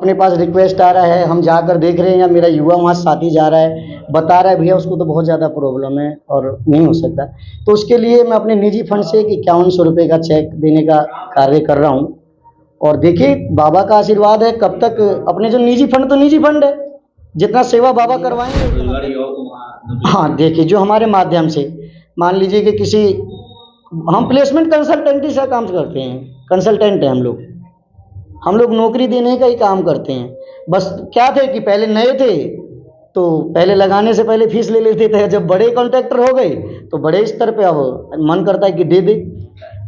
अपने पास रिक्वेस्ट आ रहा है, हम जाकर देख रहे हैं, या मेरा युवा वहाँ साथी जा रहा है, बता रहा है भैया उसको तो बहुत ज़्यादा प्रॉब्लम है और नहीं हो सकता, तो उसके लिए मैं अपने निजी फंड से 5100 रुपये का चेक देने का कार्य कर रहा हूँ। और देखिए बाबा का आशीर्वाद है, कब तक अपने जो निजी फंड तो निजी फंड है, जितना सेवा बाबा करवाएंगे। हाँ देखिए, जो हमारे माध्यम से मान लीजिए कि किसी, हम प्लेसमेंट कंसल्टेंटी से काम करते हैं, कंसल्टेंट है हम लोग नौकरी देने का ही काम करते हैं। बस क्या थे कि पहले नए थे तो पहले लगाने से पहले फीस ले लेते थे, जब बड़े कॉन्ट्रैक्टर हो गए तो बड़े स्तर पे अब मन करता है कि दे दे,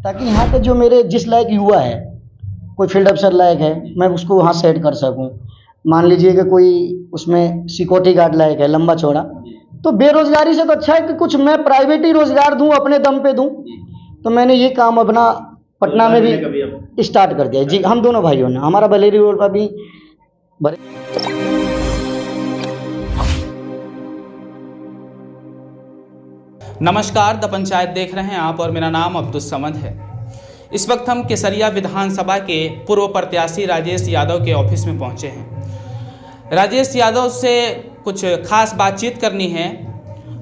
ताकि यहाँ पे जो मेरे जिस लायक युवा है, कोई फील्ड अफसर लायक है, मैं उसको वहाँ सेट कर सकूँ। मान लीजिए कि कोई उसमें सिक्योरिटी गार्ड लायक है लंबा चौड़ा, तो बेरोजगारी से तो अच्छा है कि कुछ मैं प्राइवेट ही रोजगार दूँ, अपने दम पे दूँ। तो मैंने ये काम अपना पटना में भी स्टार्ट कर दिया जी। हम दोनों भाइयों ने, हमारा बलेरी रोड पर भी नमस्कार, द पंचायत देख रहे हैं आप और मेरा नाम अब्दुल समद है। इस वक्त हम केसरिया विधानसभा के पूर्व प्रत्याशी राजेश यादव के ऑफिस में पहुंचे हैं। राजेश यादव से कुछ खास बातचीत करनी है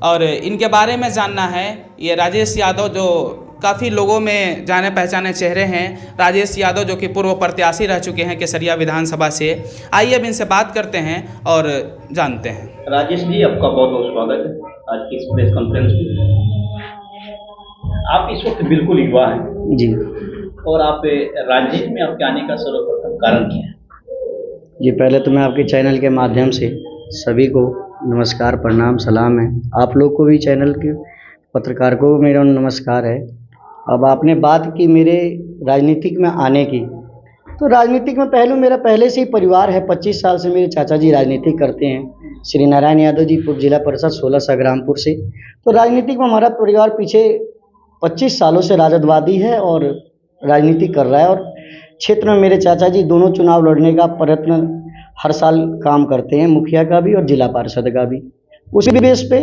और इनके बारे में जानना है। ये राजेश यादव जो काफ़ी लोगों में जाने पहचाने चेहरे हैं, राजेश यादव जो कि पूर्व प्रत्याशी रह चुके हैं केसरिया विधानसभा से। आइए अब इनसे बात करते हैं और जानते हैं। राजेश जी, आपका बहुत बहुत स्वागत है आज की इस प्रेस कॉन्फ्रेंस में। आप इस वक्त बिल्कुल युवा हैं जी, और आप राजनीति में आपके आने का सर्वप्रथम कारण क्या है? जी पहले तो मैं आपके चैनल के माध्यम से सभी को नमस्कार, प्रणाम, सलाम है। आप लोग को भी, चैनल के पत्रकार को मेरा नमस्कार है। अब आपने बात की मेरे राजनीतिक में आने की, तो राजनीतिक में पहलू मेरा पहले से ही परिवार है। 25 साल से मेरे चाचा जी राजनीति करते हैं, श्री नारायण यादव जी, जिला परिषद 16 संग्रामपुर से। तो राजनीतिक में हमारा परिवार पीछे 25 सालों से राजदवादी है और राजनीति कर रहा है। और क्षेत्र में मेरे चाचा जी दोनों चुनाव लड़ने का प्रयत्न हर साल काम करते हैं, मुखिया का भी और जिला पार्षद का भी। उसी बेस पे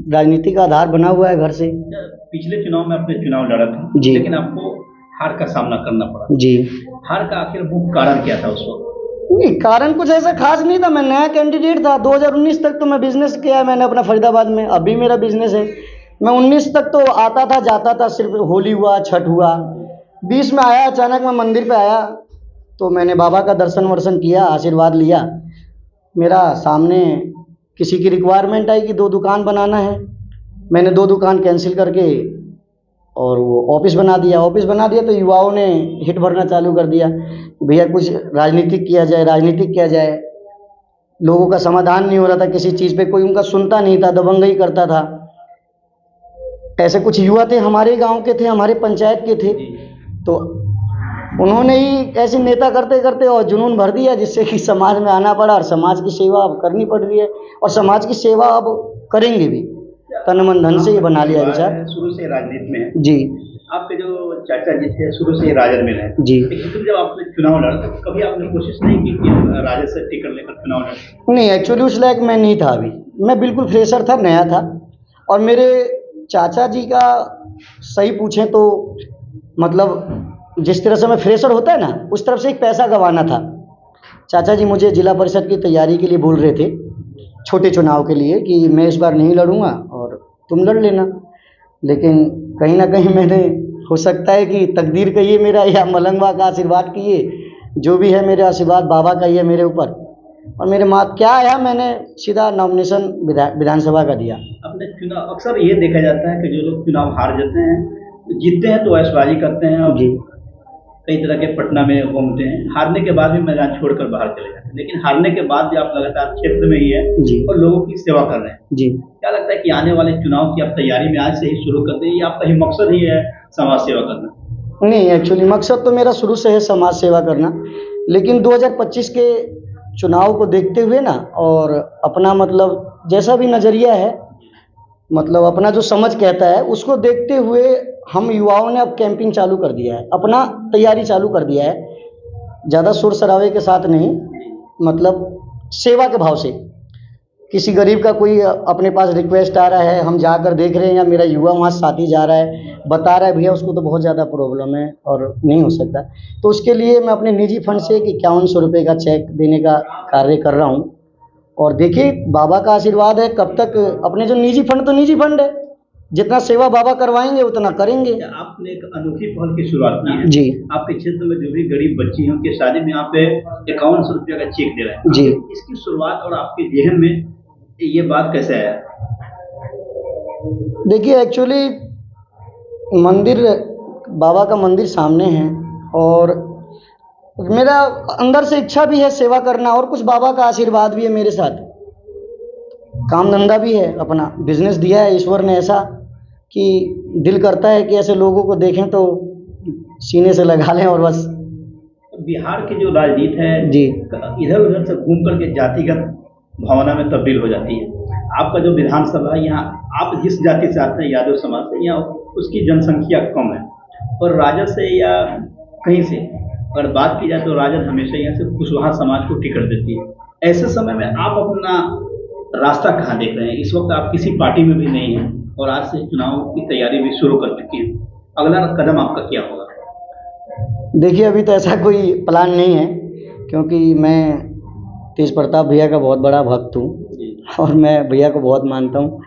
राजनीति का आधार बना हुआ है घर से। पिछले चुनाव में आपने चुनाव लड़ा था जी, लेकिन आपको हार का सामना करना पड़ा जी। हार का आखिर मुख्य कारण क्या था उस वक्त? नहीं, कारण कुछ ऐसा खास नहीं था। मैं नया कैंडिडेट था। 2019 तक तो मैं बिजनेस किया है मैंने अपना फरीदाबाद में, अभी मेरा बिजनेस है। मैं 19 तक तो आता था जाता था, सिर्फ होली हुआ, छठ हुआ। 20 में आया, अचानक मैं मंदिर पे आया तो मैंने बाबा का दर्शन वर्शन किया, आशीर्वाद लिया। मेरा सामने किसी की रिक्वायरमेंट आई कि 2 दुकान बनाना है। मैंने 2 दुकान कैंसिल करके और वो ऑफिस बना दिया। ऑफिस बना दिया तो युवाओं ने हिट भरना चालू कर दिया, भैया कुछ राजनीतिक किया जाए, राजनीतिक किया जाए। लोगों का समाधान नहीं हो रहा था किसी चीज़ पे, कोई उनका सुनता नहीं था, दबंगई करता था। ऐसे कुछ युवा थे, हमारे गांव के थे, हमारे पंचायत के थे, तो उन्होंने ही ऐसे नेता करते करते और जुनून भर दिया, जिससे कि समाज में आना पड़ा और समाज की सेवा अब करनी पड़ रही है। और समाज की सेवा अब करेंगे भी, तन मन धन से ही बना लिया विचार। शुरू से राजनीति में है जी। आपके जो चाचा जी थे शुरू से राजद में रहे जी। लेकिन जब आपने चुनाव लड़ा तो कभी आपने कोशिश नहीं की कि राजद से टिकट लेकर चुनाव लड़े? नहीं, एक्चुअली उस लायक मैं नहीं था अभी, मैं बिल्कुल फ्रेशर था, नया था। और मेरे चाचा जी का सही पूछें तो मतलब जिस तरह से मैं फ्रेशर होता है ना, उस तरफ से एक पैसा गंवाना था। चाचा जी मुझे जिला परिषद की तैयारी के लिए बोल रहे थे, छोटे चुनाव के लिए, कि मैं इस बार नहीं लड़ूंगा और तुम लड़ लेना। लेकिन कहीं ना कहीं मैंने, हो सकता है कि तकदीर कहिए मेरा या मलंगवा का आशीर्वाद कीजिए, जो भी है मेरे आशीर्वाद बाबा का ही है मेरे ऊपर। और मेरे माँ क्या आया, मैंने सीधा नॉमिनेशन विधानसभा का दिया। अपने चुनाव अक्सर ये देखा जाता है कि जो लोग चुनाव हार जाते हैं, जीतते हैं तो ऐशबाजी करते हैं और जी, कई तरह के पटना में घूमते हैं, हारने के बाद भी मैदान छोड़कर बाहर चले जाते हैं। लेकिन हारने के बाद भी आप लगातार क्षेत्र में ही है जी, और लोगों की सेवा कर रहे हैं। जी। क्या लगता है कि आने वाले चुनाव की आप तैयारी में आज से ही शुरू कर दें, या आपका ही मकसद ही है समाज सेवा करना? नहीं, एक्चुअली मकसद तो मेरा शुरू से है समाज सेवा करना, लेकिन 2025 के चुनाव को देखते हुए ना, और अपना मतलब जैसा भी नज़रिया है, मतलब अपना जो समझ कहता है, उसको देखते हुए हम युवाओं ने अब कैंपिंग चालू कर दिया है, अपना तैयारी चालू कर दिया है। ज़्यादा शोर शराबे के साथ नहीं, मतलब सेवा के भाव से। किसी गरीब का कोई अपने पास रिक्वेस्ट आ रहा है, हम जाकर देख रहे हैं या मेरा युवा वहाँ साथी जा रहा है, बता रहा है भैया उसको तो बहुत ज़्यादा प्रॉब्लम है और नहीं हो सकता, तो उसके लिए मैं अपने निजी फंड से 5100 रुपये का चेक देने का कार्य कर रहा हूँ। और देखिए बाबा का आशीर्वाद है, कब तक अपने जो निजी फंड तो निजी फंड है, जितना सेवा बाबा करवाएंगे उतना करेंगे। आपने एक अनोखी पहल की शुरुआत की है जी आपके क्षेत्र में जो भी गरीब बच्ची हैं उनकी शादी में आप 5100 रुपया का चेक दे रहे हैं। जी। इसकी शुरुआत और आपके जहन में ये बात कैसे आया? देखिए एक्चुअली मंदिर, बाबा का मंदिर सामने है और मेरा अंदर से इच्छा भी है सेवा करना, और कुछ बाबा का आशीर्वाद भी है मेरे साथ, काम धंधा भी है, अपना बिजनेस दिया है ईश्वर ने ऐसा कि दिल करता है कि ऐसे लोगों को देखें तो सीने से लगा लें और बस। बिहार की जो राजनीति है जी इधर उधर से घूम करके जातिगत भावना में तब्दील हो जाती है। आपका जो विधानसभा है यहाँ आप जिस जाति से आते हैं यादव समाज से, यहाँ उसकी जनसंख्या कम है और राजद से या कहीं से अगर बात की जाए तो राजद हमेशा यहाँ से कुशवाहा समाज को टिकट देती है। ऐसे समय में आप अपना रास्ता कहाँ देख रहे हैं? इस वक्त आप किसी पार्टी में भी नहीं हैं और आज से चुनाव की तैयारी भी शुरू कर चुकी है, अगला कदम आपका क्या होगा? देखिए अभी तो ऐसा कोई प्लान नहीं है, क्योंकि मैं तेज प्रताप भैया का बहुत बड़ा भक्त हूँ और मैं भैया को बहुत मानता हूँ,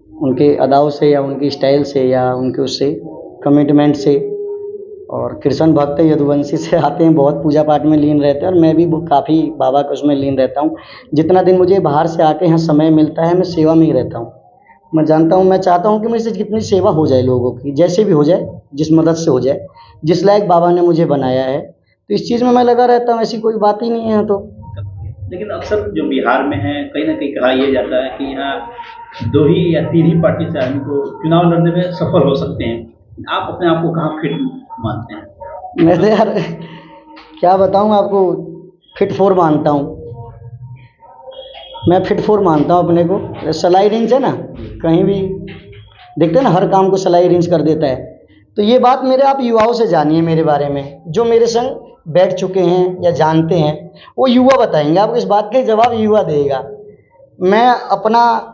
उनके अदाओं से या उनकी स्टाइल से या उनके उससे कमिटमेंट से। और कृष्ण भक्त यदुवंशी से आते हैं, बहुत पूजा पाठ में लीन रहते हैं और मैं भी काफ़ी बाबा के उसमें लीन रहता हूँ। जितना दिन मुझे बाहर से आके यहाँ समय मिलता है मैं सेवा में ही रहता हूँ। मैं जानता हूँ, मैं चाहता हूँ कि मेरे से जितनी सेवा हो जाए लोगों की, जैसे भी हो जाए, जिस मदद से हो जाए, जिस लायक बाबा ने मुझे बनाया है, तो इस चीज़ में मैं लगा रहता हूँ, ऐसी कोई बात ही नहीं है। तो लेकिन अक्सर जो बिहार में है कहीं ना कहीं कहा यह जाता है कि यहाँ 2 ही या 3 ही पार्टी से आदमी को चुनाव लड़ने में सफल हो सकते हैं। आप अपने आप को कहाँ फिट मानते हैं? मैं तो यार क्या बताऊँ आपको, फिट 4 मानता हूँ मैं, फिट 4 मानता हूँ अपने को। सलाई रेंज है ना, कहीं भी देखते हैं ना हर काम को सलाई रेंज कर देता है। तो ये बात मेरे आप युवाओं से जानिए मेरे बारे में, जो मेरे संग बैठ चुके हैं या जानते हैं, वो युवा बताएंगे आपको, इस बात का जवाब युवा देगा। मैं अपना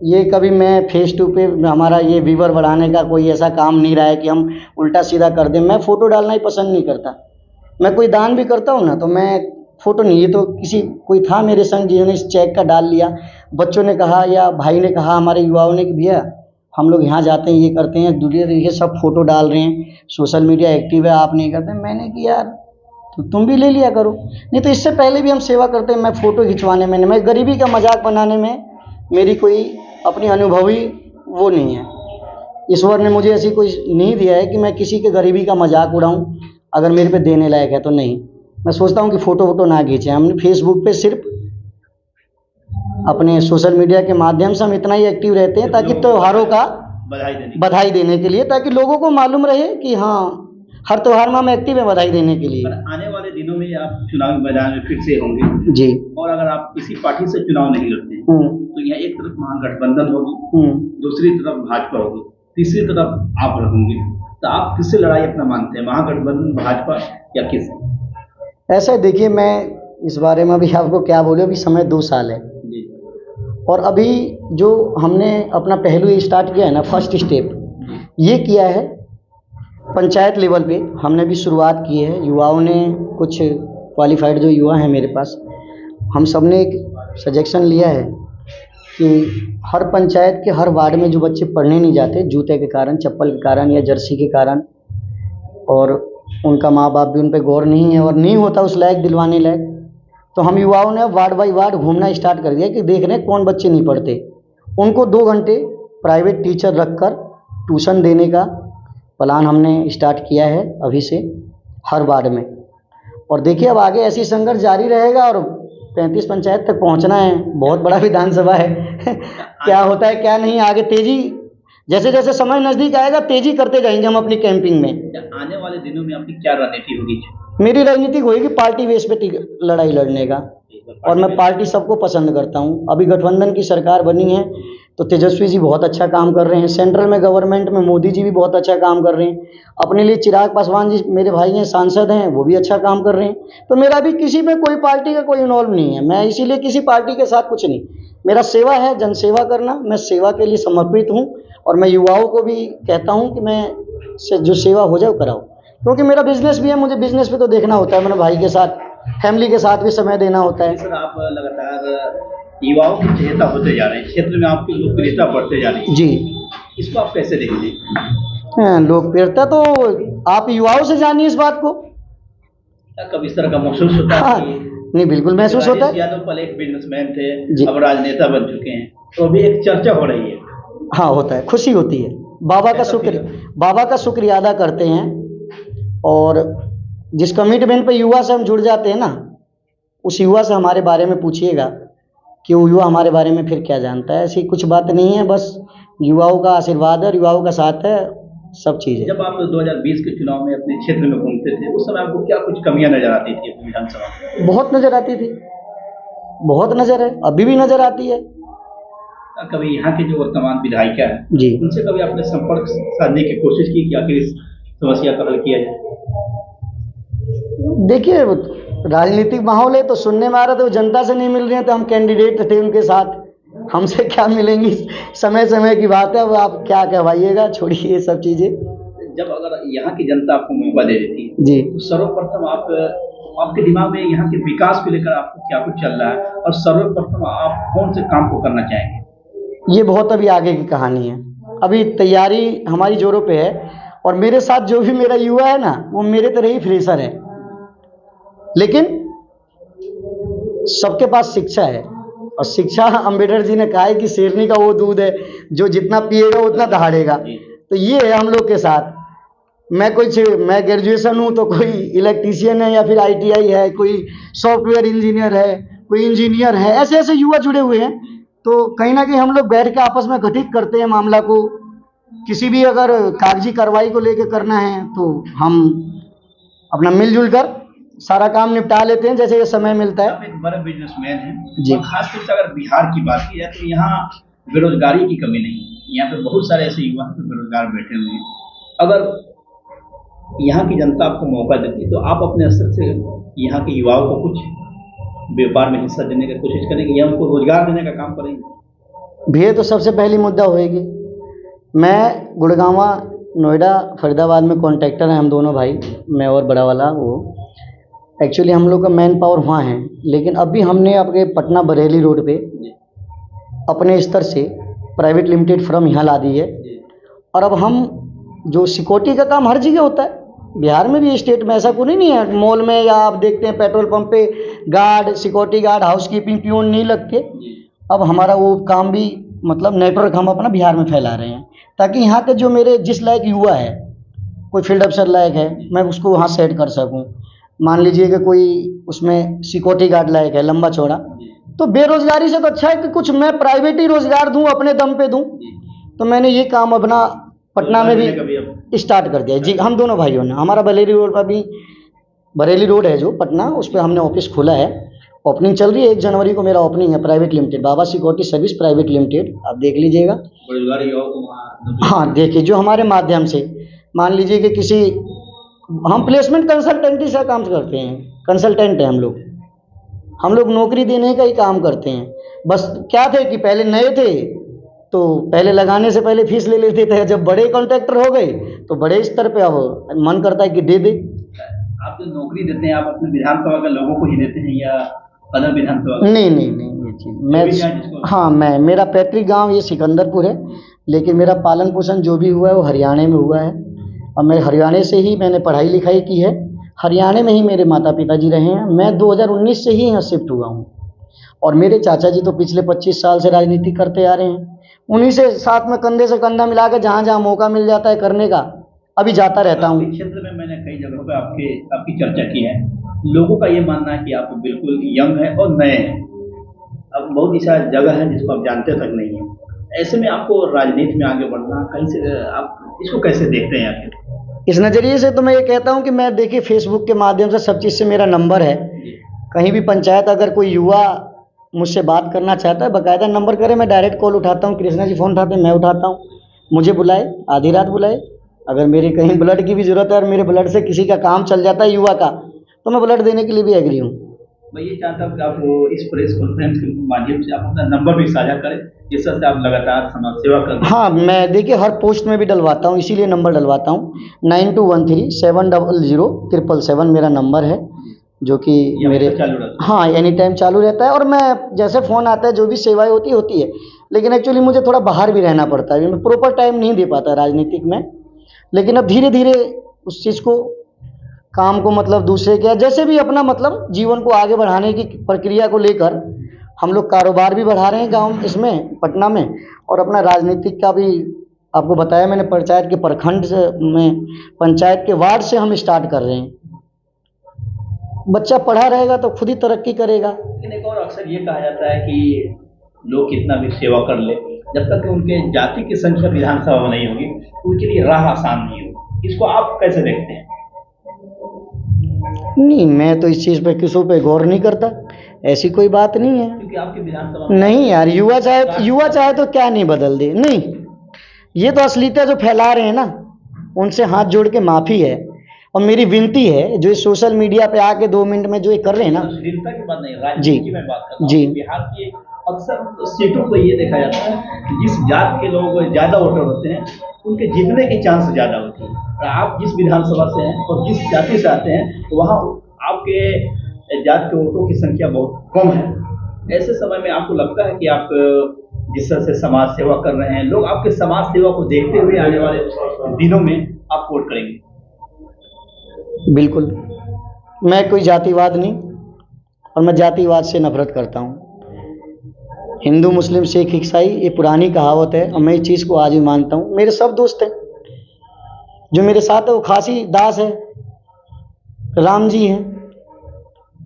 ये कभी मैं फेस टू पे हमारा ये व्यूअर बढ़ाने का कोई ऐसा काम नहीं रहा है कि हम उल्टा सीधा कर दें। मैं फ़ोटो डालना ही पसंद नहीं करता। मैं कोई दान भी करता हूँ ना तो मैं फ़ोटो नहीं, ये तो किसी कोई था मेरे संग जिन्होंने इस चेक का डाल लिया, बच्चों ने कहा या भाई ने कहा, हमारे युवाओं ने कि भैया हम लोग यहाँ जाते हैं, ये करते हैं, दुनिया देखिए सब फ़ोटो डाल रहे हैं, सोशल मीडिया एक्टिव है, आप नहीं करते। मैंने कि यार तो तुम भी ले लिया करो। नहीं तो इससे पहले भी हम सेवा करते हैं, मैं फ़ोटो खिंचवाने में, मैं गरीबी का मजाक बनाने में मेरी कोई अपनी अनुभवी वो नहीं है। ईश्वर ने मुझे ऐसी कोई नहीं दिया है कि मैं किसी के गरीबी का मजाक उड़ाऊँ, अगर मेरे पे देने लायक है तो नहीं। मैं सोचता हूँ कि फ़ोटो वोटो ना खींचें, हमने फेसबुक पे सिर्फ अपने सोशल मीडिया के माध्यम से हम इतना ही एक्टिव रहते हैं ताकि त्योहारों का बधाई देने के लिए, ताकि लोगों को मालूम रहे कि हाँ हर त्यौहार में हम एक्टिव हैं बधाई देने के लिए। आने वाले दिनों में आप चुनावी मैदान में फिर से होंगे जी, और अगर आप किसी पार्टी से चुनाव नहीं लड़ते तो यहाँ एक तरफ महागठबंधन होगी, दूसरी तरफ भाजपा होगी, तीसरी तरफ आप रहेंगे, तो आप किससे लड़ाई अपना मानते हैं, महागठबंधन, भाजपा या किस? ऐसा है, देखिए मैं इस बारे में अभी आपको क्या बोले, अभी समय 2 साल है जी, और अभी जो हमने अपना पहलू स्टार्ट किया है ना, फर्स्ट स्टेप ये किया है पंचायत लेवल पे हमने भी शुरुआत की है। युवाओं ने, कुछ क्वालिफाइड जो युवा हैं मेरे पास, हम सब ने एक सजेशन लिया है कि हर पंचायत के हर वार्ड में जो बच्चे पढ़ने नहीं जाते जूते के कारण, चप्पल के कारण या जर्सी के कारण, और उनका माँ बाप भी उन पर गौर नहीं है और नहीं होता उस लायक दिलवाने लायक, तो हम युवाओं ने वार्ड बाई वार्ड घूमना स्टार्ट कर दिया कि देख रहे हैं कौन बच्चे नहीं पढ़ते, उनको 2 घंटे प्राइवेट टीचर रखकर ट्यूशन देने का प्लान हमने स्टार्ट किया है अभी से हर वार्ड में। और देखिए अब आगे ऐसी संघर्ष जारी रहेगा और 35 पंचायत तक पहुंचना है, बहुत बड़ा विधानसभा है क्या होता है क्या नहीं, आगे तेजी जैसे जैसे समय नज़दीक आएगा तेजी करते जाएंगे हम अपनी कैंपिंग में। आने वाले दिनों में आपकी क्या रणनीति होगी? मेरी रणनीति होगी पार्टी बेस पे लड़ाई लड़ने का, और मैं पार्टी सबको पसंद करता हूं। अभी गठबंधन की सरकार बनी है तो तेजस्वी जी बहुत अच्छा काम कर रहे हैं, सेंट्रल में गवर्नमेंट में मोदी जी भी बहुत अच्छा काम कर रहे हैं, अपने लिए चिराग पासवान जी मेरे भाई हैं, सांसद हैं, वो भी अच्छा काम कर रहे हैं। तो मेरा भी किसी में कोई पार्टी का कोई इन्वॉल्व नहीं है, मैं इसीलिए किसी पार्टी के साथ कुछ नहीं, मेरा सेवा है, जन सेवा करना, मैं सेवा के लिए समर्पित हूँ। और मैं युवाओं को भी कहता हूँ कि मैं से जो सेवा हो जाए वो कराओ, क्योंकि मेरा बिजनेस भी है, मुझे बिजनेस पे तो देखना होता है, मेरे भाई के साथ, फैमिली के साथ भी समय देना होता है। सर, आप लगातार युवाओं की चेता होते जा रहे हैं, क्षेत्र में आपकी लोकप्रियता बढ़ते जा रही है, जी। इसको आप कैसे देखते हैं? लोकप्रियता तो आप युवाओं से जानिए इस बात को। क्या कभी इस तरह का महसूस होता हाँ, है कि नहीं बिल्कुल महसूस होता राजेश है। यादव पहले एक बिजनेसमैन जी। थे, अब राजनेता बन चुके हैं, तो अभी एक चर्चा हो रही है? हाँ, होता है, खुशी होती है। बाबा का कैसा शुक्र, फील है? बाबा का शुक्रिया अदा करते हैं। और जिस कमिटमेंट पे युवा से हम जुड़ जाते हैं ना, उस युवा से हमारे बारे में पूछिएगा कि वो युवा हमारे बारे में फिर क्या जानता है। ऐसी कुछ बात नहीं है, बस युवाओं का आशीर्वाद है और युवाओं का साथ है, सब चीज़ है। जब आप 2020 के चुनाव में अपने क्षेत्र में घूमते थे, उस समय आपको क्या कुछ कमियां नजर आती थी अपनी विधानसभा में? बहुत नज़र आती थी, बहुत नज़र है, अभी भी नज़र आती है। कभी यहाँ के जो वर्तमान विधायिका है, जी। उनसे कभी आपने संपर्क साधने की कोशिश की कि आखिर इस समस्या का हल किया जाए? देखिए, राजनीतिक माहौल है तो सुनने में आ रहा था वो जनता से नहीं मिल रहे हैं, तो हम कैंडिडेट थे उनके साथ, हमसे क्या मिलेंगी, समय समय की बात है। अब आप क्या कहवाइएगा, छोड़िए ये सब चीज़ें। जब अगर यहाँ की जनता आपको मौका दे देती है, जी। तो सर्वप्रथम आपके दिमाग में यहाँ के विकास को लेकर आपको क्या कुछ चल रहा है, और सर्वप्रथम आप कौन से काम को करना चाहेंगे? ये बहुत अभी आगे की कहानी है, अभी तैयारी हमारी जोरों पे है। और मेरे साथ जो भी मेरा युवा है ना, वो मेरे तरह ही फ्रेशर है, लेकिन सबके पास शिक्षा है। और शिक्षा, अम्बेडकर जी ने कहा है कि शेरनी का वो दूध है जो जितना पिएगा उतना दहाड़ेगा। तो ये है हम लोग के साथ। मैं ग्रेजुएशन हूँ तो कोई इलेक्ट्रीशियन है, या फिर ITI है, कोई सॉफ्टवेयर इंजीनियर है, कोई इंजीनियर है, ऐसे ऐसे युवा जुड़े हुए हैं। तो कहीं ना कहीं हम लोग बैठ के आपस में गठित करते हैं मामला को। किसी भी अगर कागजी कार्रवाई को लेकर करना है तो हम अपना मिलजुल कर सारा काम निपटा लेते हैं जैसे ये समय मिलता है। आप एक बड़े बिजनेसमैन हैं, जी। और खासतौर से अगर बिहार की बात की जाए तो यहाँ बेरोजगारी की कमी नहीं है। यहाँ पे बहुत सारे ऐसे युवा हैं जो बेरोजगार बैठे हुए हैं। अगर यहाँ की जनता आपको मौका देती है तो आप अपने स्तर से यहाँ के युवाओं को कुछ व्यापार में हिस्सा देने की कोशिश करेंगे या उनको रोजगार देने का काम करेंगे? भैया, तो सबसे पहली मुद्दा होएगी, मैं गुड़गांव, नोएडा, फरीदाबाद में कॉन्ट्रैक्टर हैं हम दोनों भाई, मैं और बड़ा वाला वो। एक्चुअली हम लोग का मैन पावर वहाँ है, लेकिन अभी हमने अपने पटना बरेली रोड पे अपने स्तर से प्राइवेट लिमिटेड फर्म यहाँ ला दी है। और अब हम जो सिक्योरिटी का काम हर जगह होता है, बिहार में भी, स्टेट में, ऐसा कोई नहीं है। मॉल में या आप देखते हैं पेट्रोल पंप पे guard, security guard, housekeeping peon नहीं लगते। अब हमारा वो काम भी, मतलब नेटवर्क हम अपना बिहार में फैला रहे हैं, ताकि यहाँ के जो मेरे जिस लायक युवा है, कोई फील्ड अफसर लायक है, मैं उसको वहाँ सेट कर सकूँ। मान लीजिए कि कोई उसमें सिक्योरिटी गार्ड लायक है लंबा चौड़ा, तो बेरोजगारी से तो अच्छा है कि कुछ मैं प्राइवेट ही रोजगार दूँ, अपने दम पे दूँ। तो मैंने ये काम अपना पटना में भी स्टार्ट कर दिया है। जी, हम दोनों भाइयों ने, हमारा बरेली रोड पर भी, बरेली रोड है जो पटना, उस पर हमने ऑफिस खोला है। ओपनिंग चल रही है, 1 जनवरी को मेरा ओपनिंग है, प्राइवेट लिमिटेड, बाबा सिक्योरिटी सर्विस प्राइवेट लिमिटेड, आप देख लीजिएगा। बेरोजगार युवाओं को वहाँ, हाँ देखिए, जो हमारे माध्यम से, मान लीजिए कि किसी, हम प्लेसमेंट कंसल्टेंटी से काम करते हैं, कंसल्टेंट है हम लोग नौकरी देने का ही काम करते हैं। बस क्या थे कि पहले नए थे तो पहले लगाने से पहले फीस ले लेते थे, जब बड़े कॉन्ट्रैक्टर हो गए तो बड़े स्तर पे अब मन करता है कि दे दे। आप जो नौकरी देते हैं, आप अपने विधानसभा के लोगों को ही देते हैं या अदर विधानसभा? नहीं, ये चीज़ मैं, हाँ, मेरा पैतृक गांव ये सिकंदरपुर है, लेकिन मेरा पालन पोषण जो भी हुआ है वो हरियाणा में हुआ है। और मैं हरियाणा से ही मैंने पढ़ाई लिखाई की है, हरियाणा में ही मेरे माता पिताजी रहे हैं। मैं 2019 से ही यहाँ शिफ्ट हुआ हूँ। और मेरे चाचा जी तो पिछले 25 साल से राजनीति करते आ रहे हैं, उन्हीं से साथ में कंधे से कंधा मिला के जहाँ जहाँ मौका मिल जाता है करने का, अभी जाता रहता हूँ। क्षेत्र में मैंने कई जगहों पे आपकी चर्चा की है। लोगों का ये मानना है कि आप बिल्कुल यंग है और नए हैं। अब बहुत ही सारी जगह है जिसको आप जानते तक नहीं है। ऐसे में आपको राजनीति में आगे बढ़ना, कहीं से आप इसको कैसे देखते हैं आखिर? इस नज़रिए से तो मैं ये कहता हूँ कि मैं, देखिए, फेसबुक के माध्यम से सब चीज़ से मेरा नंबर है। कहीं भी पंचायत अगर कोई युवा मुझसे बात करना चाहता है, बाकायदा नंबर करे, मैं डायरेक्ट कॉल उठाता हूँ। कृष्णा जी फ़ोन उठाते हैं, मैं उठाता हूँ, मुझे बुलाए, आधी रात बुलाए। अगर मेरे कहीं ब्लड की भी ज़रूरत है और मेरे ब्लड से किसी का काम चल जाता है युवा का, तो मैं ब्लड देने के लिए भी एग्री हूँ। मैं ये चाहता हूँ कि आप इस प्रेस कॉन्फ्रेंस के माध्यम से आप अपना नंबर भी साझा करें, जिससे आप लगातार समाज सेवा कर रहे हैं। हाँ, मैं देखिए हर पोस्ट में भी डलवाता हूँ, इसीलिए नंबर डलवाता हूँ। 9213 700 777 मेरा नंबर है, जो कि ये मेरे हमेशा चालू रहता है। हाँ एनी टाइम चालू रहता है। और मैं जैसे फ़ोन आता है, जो भी सेवाएं होती है, लेकिन एक्चुअली मुझे थोड़ा बाहर भी रहना पड़ता है, मैं प्रॉपर टाइम नहीं दे पाता राजनीतिक में। लेकिन अब धीरे धीरे उस चीज़ को, काम को, मतलब दूसरे के जैसे भी अपना मतलब जीवन को आगे बढ़ाने की प्रक्रिया को लेकर हम लोग कारोबार भी बढ़ा रहे हैं गांव इसमें पटना में, और अपना राजनीतिक का भी आपको बताया मैंने, पंचायत के प्रखंड से में, पंचायत के वार्ड से हम स्टार्ट कर रहे हैं। बच्चा पढ़ा रहेगा तो खुद ही तरक्की करेगा। लेकिन एक और अक्सर ये कहा जाता है कि लोग कितना भी सेवा कर ले, जब तक कि उनके जाति की संख्या विधानसभा में नहीं होगी, उनके लिए राह आसान नहीं होगी। इसको आप कैसे देखते हैं? नहीं, मैं तो इस चीज़ पे किसी पे गौर नहीं करता, ऐसी कोई बात नहीं है। क्योंकि आपकी विधानसभा में नहीं यार, युवा चाहे तो क्या नहीं बदल दे। नहीं, ये तो अश्लीलता जो फैला रहे हैं ना, उनसे हाथ जोड़ के माफ़ी है। और मेरी विनती है, जो इस सोशल मीडिया पे आके 2 मिनट में जो ये कर रहे हैं ना, अश्लीलता की बात नहीं, जी, राजनीति की मैं बात कर रहा हूँ। जी। बिहार की अक्सर सीटों को ये देखा जाता है कि जिस जात के लोग ज़्यादा वोटर होते हैं, उनके जीतने की चांस ज़्यादा होती है। और आप जिस विधानसभा से हैं और जिस जाति से आते हैं, तो वहाँ आपके जात के वोटों की संख्या बहुत कम है। ऐसे समय में आपको लगता है कि आप जिस तरह से समाज सेवा कर रहे हैं, लोग आपके समाज सेवा को देखते हुए आने वाले दिनों में आप वोट करेंगे? बिल्कुल, मैं कोई जातिवाद नहीं, और मैं जातिवाद से नफरत करता हूँ। हिंदू, मुस्लिम, सिख, ईसाई, ये पुरानी कहावत है, और मैं इस चीज़ को आज भी मानता हूँ। मेरे सब दोस्त हैं जो मेरे साथ है, वो खासी दास है, राम जी हैं,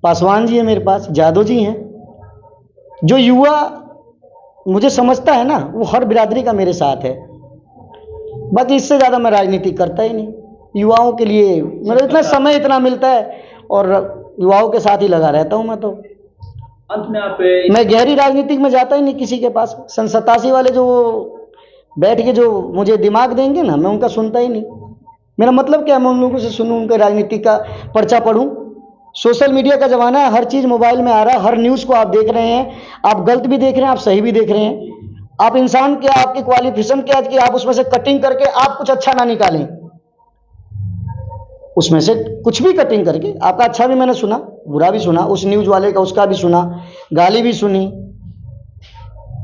पासवान जी हैं, मेरे पास जादव जी हैं। जो युवा मुझे समझता है ना, वो हर बिरादरी का मेरे साथ है। बाकी इससे ज़्यादा मैं राजनीति करता ही नहीं। युवाओं के लिए मेरा इतना समय इतना मिलता है, और युवाओं के साथ ही लगा रहता हूँ मैं तो। अंत में आप मैं गहरी राजनीति में जाता ही नहीं किसी के पास। सन 87 वाले जो बैठ के जो मुझे दिमाग देंगे ना, मैं उनका सुनता ही नहीं। मेरा मतलब क्या है, मैं उन लोगों से सुनूं, उनका राजनीति का पर्चा पढ़ूं। सोशल मीडिया का ज़माना है, हर चीज़ मोबाइल में आ रहा है, हर न्यूज़ को आप देख रहे हैं। आप गलत भी देख रहे हैं, आप सही भी देख रहे हैं। आप इंसान के, आपकी क्वालिफिकेशन क्या है कि आप उसमें से कटिंग करके आप कुछ अच्छा ना निकालें। उसमें से कुछ भी कटिंग करके, आपका अच्छा भी मैंने सुना, बुरा भी सुना, उस न्यूज़ वाले का उसका भी सुना, गाली भी सुनी,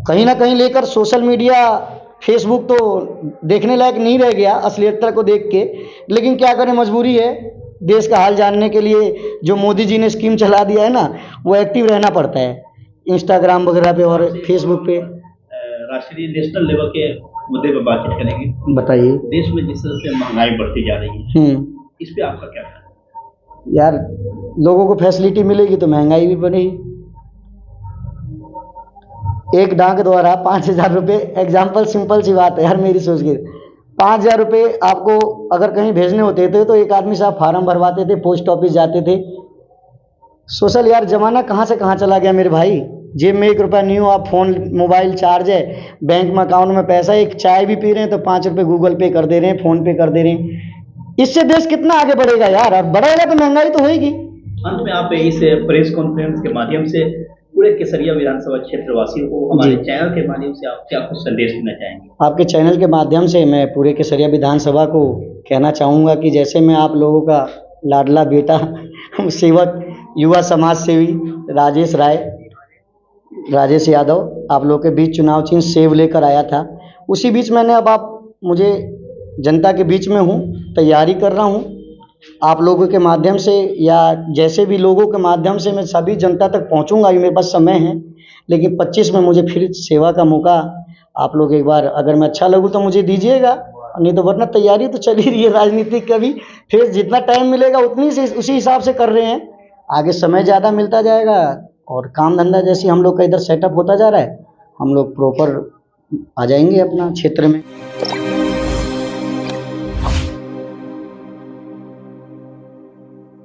कहीं ना कहीं लेकर। सोशल मीडिया, फेसबुक तो देखने लायक नहीं रह गया अश्लीलता को देख के, लेकिन क्या करें, मजबूरी है। देश का हाल जानने के लिए जो मोदी जी ने स्कीम चला दिया है ना, वो एक्टिव रहना पड़ता है इंस्टाग्राम वगैरह पे और फेसबुक पे। राष्ट्रीय नेशनल लेवल के मुद्दे पर बातचीत करेंगे। बताइए। देश में जिस तरह से महंगाई बढ़ती जा रही है, इस पे आपका क्या कहना है? यार, लोगों को फैसिलिटी मिलेगी तो महंगाई भी बढ़ेगी। एक डाक द्वारा 5,000 रुपये, एग्जाम्पल, सिंपल सी बात है यार, मेरी सोच के 5,000 रुपये आपको अगर कहीं भेजने होते थे तो एक आदमी से आप फार्म भरवाते थे, पोस्ट ऑफिस जाते थे। सोशल यार ज़माना कहाँ से कहाँ चला गया मेरे भाई। जेब में 1 रुपया नहीं हो, आप फ़ोन, मोबाइल चार्ज है, बैंक में अकाउंट में पैसा, एक चाय भी पी रहे हैं तो 5 रुपये गूगल पे कर दे रहे हैं, फ़ोन पे कर दे रहे हैं। इससे देश कितना आगे बढ़ेगा यार, और बढ़ेगा तो महंगाई तो होगी। अंत में आप इस प्रेस कॉन्फ्रेंस के माध्यम से पूरे केसरिया विधानसभा क्षेत्र वासियों को, हमारे चैनल के माध्यम से आप क्या कुछ संदेश देना चाहेंगे? आपके चैनल के माध्यम से मैं पूरे केसरिया विधानसभा को कहना चाहूँगा कि जैसे मैं आप लोगों का लाडला बेटा, सेवक, युवा समाज सेवी राजेश यादव आप लोग के बीच चुनाव चिन्ह सेव लेकर आया था। उसी बीच मैंने, अब आप मुझे जनता के बीच में हूँ, तैयारी कर रहा हूँ आप लोगों के माध्यम से, या जैसे भी लोगों के माध्यम से मैं सभी जनता तक पहुँचूँगा। ये मेरे पास समय है, लेकिन 25 में मुझे फिर सेवा का मौका आप लोग एक बार, अगर मैं अच्छा लगूँ तो मुझे दीजिएगा, नहीं तो वरना तैयारी तो चल ही रही है राजनीतिक का भी। फिर जितना टाइम मिलेगा उतनी से उसी हिसाब से कर रहे हैं। आगे समय ज़्यादा मिलता जाएगा, और काम धंधा जैसे हम लोग का इधर सेटअप होता जा रहा है, हम लोग प्रॉपर आ जाएंगे अपना क्षेत्र में।